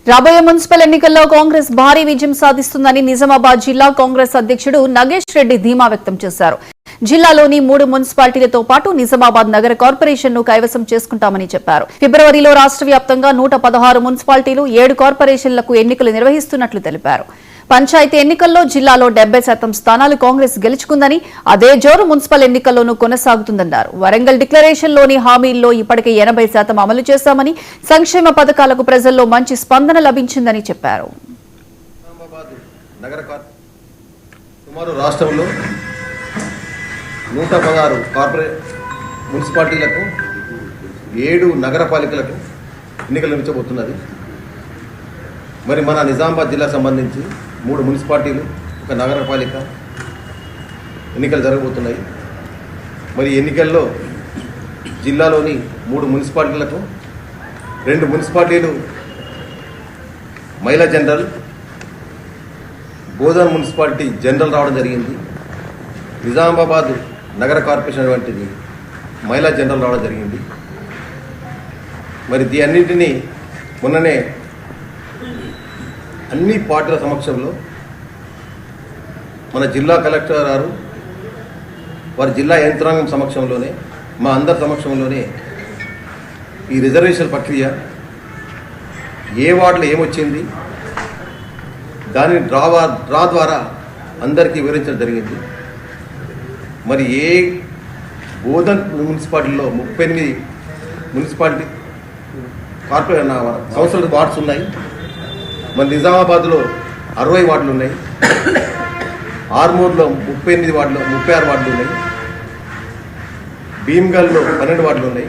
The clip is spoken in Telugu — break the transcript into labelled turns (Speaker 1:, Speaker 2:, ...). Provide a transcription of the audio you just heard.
Speaker 1: రాబోయే మున్సిపల్ ఎన్నికల్లో కాంగ్రెస్ భారీ విజయం సాధిస్తుందని నిజామాబాద్ జిల్లా కాంగ్రెస్ అధ్యక్షుడు నగేష్ రెడ్డి ధీమా వ్యక్తం చేశారు. జిల్లాలోని 3 మున్సిపాలిటీలతో పాటు నిజామాబాద్ నగర కార్పొరేషన్ ను కైవసం చేసుకుంటామని చెప్పారు. ఫిబ్రవరిలో రాష్ట్ర వ్యాప్తంగా 116 మున్సిపాలిటీలు 7 కార్పొరేషన్లకు ఎన్నికలు నిర్వహిస్తున్నట్లు తెలిపారు. పంచాయతీ ఎన్నికల్లో జిల్లాలో 70% స్థానాలు కాంగ్రెస్ గెలుచుకుందని, అదే జోరు మున్సిపల్ ఎన్నికల్లోనూ కొనసాగుతుందన్నారు. వరంగల్ డిక్లరేషన్లోని హామీల్లో ఇప్పటికే 80% అమలు చేశామని, సంక్షేమ పథకాలకు ప్రజల్లో మంచి స్పందన లభించిందని చెప్పారు.
Speaker 2: రాష్ట్రంలో 116 కార్పొరేట్ మున్సిపాలిటీలకు 7 నగరపాలికలకు ఎన్నికలు నిర్వహించబోతున్నది. మరి మన నిజామాబాద్ జిల్లా సంబంధించి 3 మున్సిపాలిటీలు, 1 నగరపాలిక ఎన్నికలు జరగబోతున్నాయి. మరి ఎన్నికల్లో జిల్లాలోని 3 మున్సిపాలిటీలకు 2 మున్సిపాలిటీలు మహిళా జనరల్, బోధన్ మున్సిపాలిటీ జనరల్ రావడం జరిగింది. నిజామాబాద్ నగర కార్పొరేషన్ వంటిది మహిళా జనరల్ రావడం జరిగింది. మరి ఈ అన్నింటినీ మొన్ననే అన్ని పార్టీల సమక్షంలో మన జిల్లా కలెక్టర్ గారు వారి జిల్లా యంత్రాంగం సమక్షంలోనే, మా అందరి సమక్షంలోనే ఈ రిజర్వేషన్ ప్రక్రియ ఏ వార్డులో ఏమొచ్చింది దానిని డ్రా ద్వారా అందరికీ వివరించడం జరిగింది. మరి ఏ బోధన్ మున్సిపాలిటీలో 38 మున్సిపాలిటీ కార్పొరేషన్ కౌన్సిలర్ వార్డ్స్ ఉన్నాయి. మన నిజామాబాద్లో 60 వార్డులు ఉన్నాయి. ఆర్మూర్లో 38 వార్డులు, 36 వార్డులు ఉన్నాయి. భీమ్గల్లో 12 వార్డులు ఉన్నాయి.